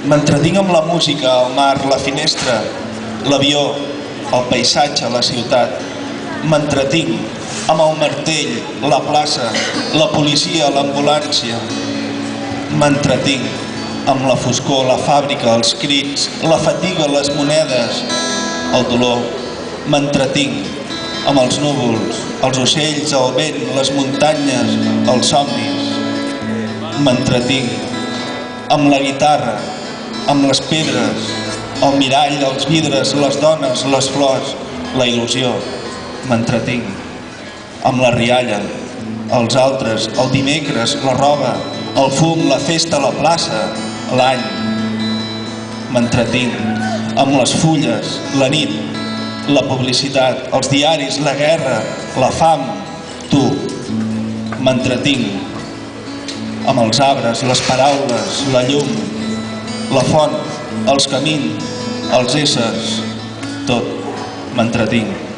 M'entretinc amb la música, el mar, la finestra, l'avió, el paisatge, la ciutat. M'entretinc amb el martell, la plaça, la policia, l'ambulància. M'entretinc amb la foscor, la fàbrica, els crits, la fatiga, les monedes, el dolor. M'entretinc amb els núvols, els ocells, el vent, les muntanyes, els somnis. M'entretinc amb la guitarra, amb les pedres, el mirall, els vidres, les dones, les flors, la il·lusió. M'entretinc amb la rialla, els altres, el dimecres, la roba, el fum, la festa, la plaça, l'any. M'entretinc amb les fulles, la nit, la publicitat, els diaris, la guerra, la fam, tu. M'entretinc amb els arbres, les paraules, la llum, la font, els camins, els éssers, tot. M'entretinc.